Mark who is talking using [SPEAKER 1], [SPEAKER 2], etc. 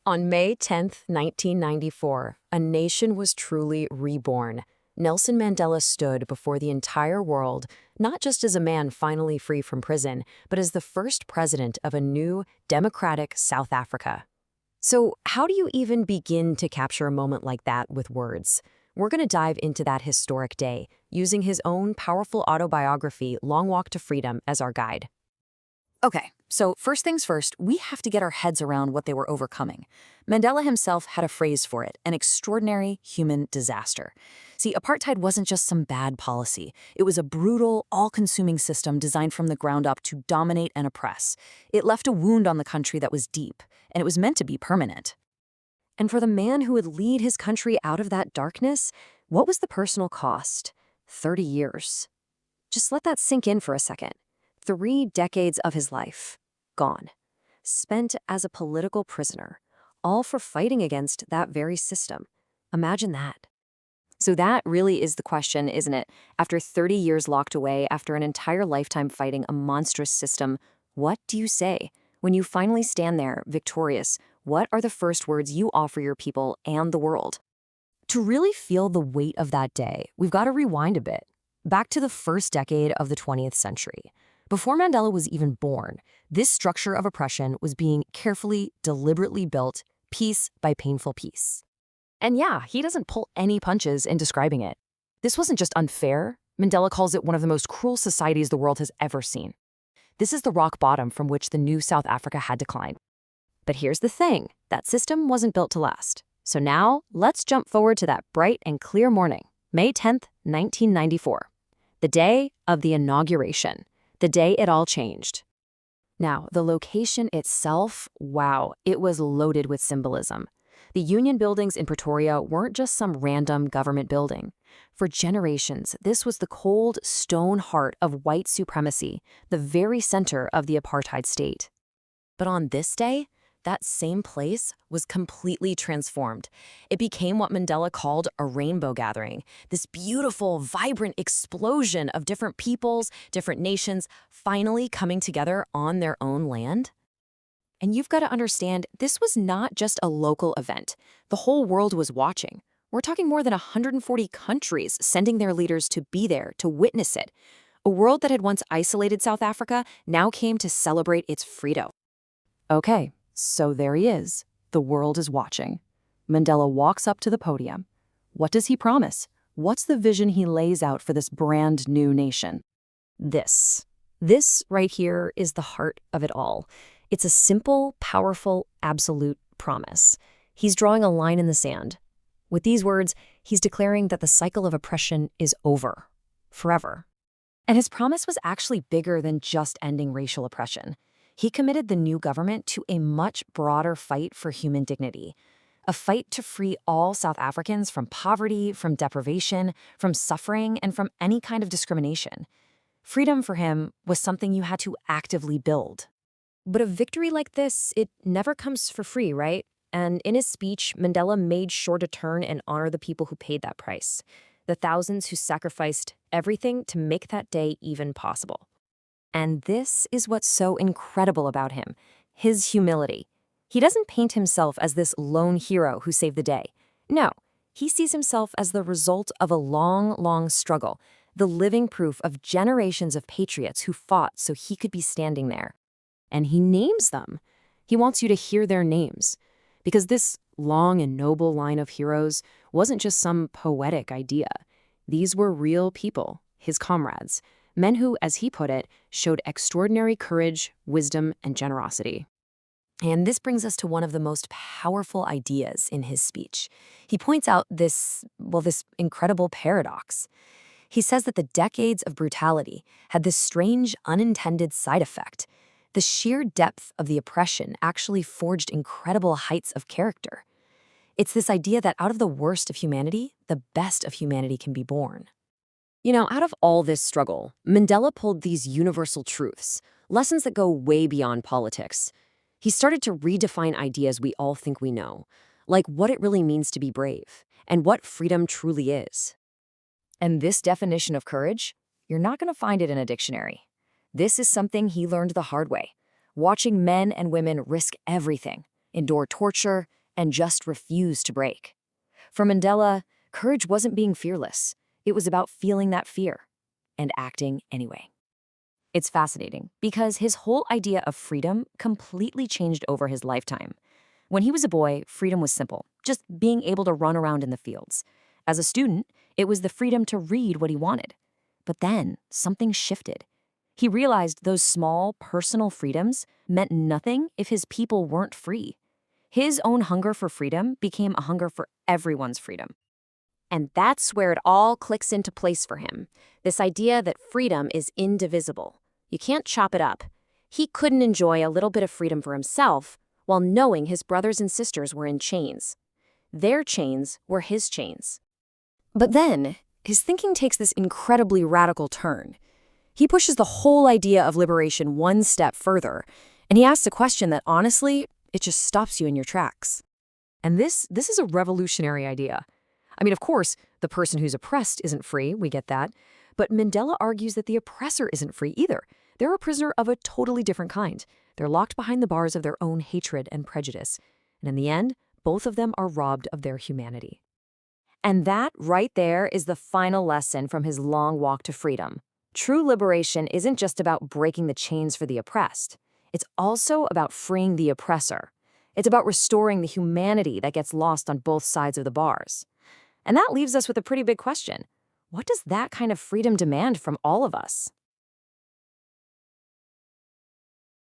[SPEAKER 1] On May 10th, 1994, a nation was truly reborn. Nelson Mandela stood before the entire world, not just as a man finally free from prison, but as the first president of a new, democratic South Africa. So, how do you even begin to capture a moment like that with words? We're going to dive into that historic day, using his own powerful autobiography, Long Walk to Freedom, as our guide.
[SPEAKER 2] Okay, so first things first, we have to get our heads around what they were overcoming. Mandela himself had a phrase for it, an extraordinary human disaster. See, apartheid wasn't just some bad policy. It was a brutal, all-consuming system designed from the ground up to dominate and oppress. It left a wound on the country that was deep, and it was meant to be permanent.
[SPEAKER 1] And for the man who would lead his country out of that darkness, what was the personal cost? 30 years. Just let that sink in for a second. 3 decades of his life, gone. Spent as a political prisoner, all for fighting against that very system. Imagine that. So that really is the question, isn't it? After 30 years locked away, after an entire lifetime fighting a monstrous system, what do you say? When you finally stand there, victorious, what are the first words you offer your people and the world? To really feel the weight of that day, we've got to rewind a bit, back to the first decade of the 20th century. Before Mandela was even born, this structure of oppression was being carefully, deliberately built, piece by painful piece. And yeah, he doesn't pull any punches in describing it. This wasn't just unfair. Mandela calls it one of the most cruel societies the world has ever seen. This is the rock bottom from which the new South Africa had to climb. But here's the thing, that system wasn't built to last. So now, let's jump forward to that bright and clear morning, May 10th, 1994. The day of the inauguration. The day it all changed. Now, the location itself, wow, it was loaded with symbolism. The Union buildings in Pretoria weren't just some random government building. For generations, this was the cold, stone heart of white supremacy, the very center of the apartheid state. But on this day, that same place was completely transformed. It became what Mandela called a rainbow gathering, this beautiful, vibrant explosion of different peoples, different nations, finally coming together on their own land. And you've got to understand, this was not just a local event. The whole world was watching. We're talking more than 140 countries sending their leaders to be there, to witness it. A world that had once isolated South Africa now came to celebrate its freedom. Okay. So there he is. The world is watching. Mandela walks up to the podium. What does he promise? What's the vision he lays out for this brand new nation? This right here is the heart of it all. It's a simple, powerful, absolute promise. He's drawing a line in the sand. With these words, he's declaring that the cycle of oppression is over, forever. And his promise was actually bigger than just ending racial oppression. He committed the new government to a much broader fight for human dignity, a fight to free all South Africans from poverty, from deprivation, from suffering, and from any kind of discrimination. Freedom for him was something you had to actively build. But a victory like this, it never comes for free, right? And in his speech, Mandela made sure to turn and honor the people who paid that price, the thousands who sacrificed everything to make that day even possible. And this is what's so incredible about him, his humility. He doesn't paint himself as this lone hero who saved the day. No, he sees himself as the result of a long, long struggle, the living proof of generations of patriots who fought so he could be standing there. And he names them. He wants you to hear their names. Because this long and noble line of heroes wasn't just some poetic idea. These were real people, his comrades. Men who, as he put it, showed extraordinary courage, wisdom, and generosity. And this brings us to one of the most powerful ideas in his speech. He points out this incredible paradox. He says that the decades of brutality had this strange, unintended side effect. The sheer depth of the oppression actually forged incredible heights of character. It's this idea that out of the worst of humanity, the best of humanity can be born. You know, out of all this struggle, Mandela pulled these universal truths, lessons that go way beyond politics. He started to redefine ideas we all think we know, like what it really means to be brave, and what freedom truly is. And this definition of courage, you're not going to find it in a dictionary. This is something he learned the hard way, watching men and women risk everything,
[SPEAKER 2] endure torture, and just refuse to break. For Mandela, courage wasn't being fearless. It was about feeling that fear and acting anyway. It's fascinating because his whole idea of freedom completely changed over his lifetime. When he was a boy, freedom was simple, just being able to run around in the fields. As a student, it was the freedom to read what he wanted. But then, something shifted. He realized those small, personal freedoms meant nothing if his people weren't free. His own hunger for freedom became a hunger for everyone's freedom. And that's where it all clicks into place for him. This idea that freedom is indivisible. You can't chop it up. He couldn't enjoy a little bit of freedom for himself while knowing his brothers and sisters were in chains. Their chains were his chains. But then, his thinking takes this incredibly radical turn. He pushes the whole idea of liberation one step further, and he asks a question that honestly, it just stops you in your tracks. And this is a revolutionary idea. I mean, of course, the person who's oppressed isn't free, we get that. But Mandela argues that the oppressor isn't free either. They're a prisoner of a totally different kind. They're locked behind the bars of their own hatred and prejudice. And in the end, both of them are robbed of their humanity. And that right there is the final lesson from his long walk to freedom. True liberation isn't just about breaking the chains for the oppressed. It's also about freeing the oppressor. It's about restoring the humanity that gets lost on both sides of the bars. And that leaves us with a pretty big question. What does that kind of freedom demand from all of us?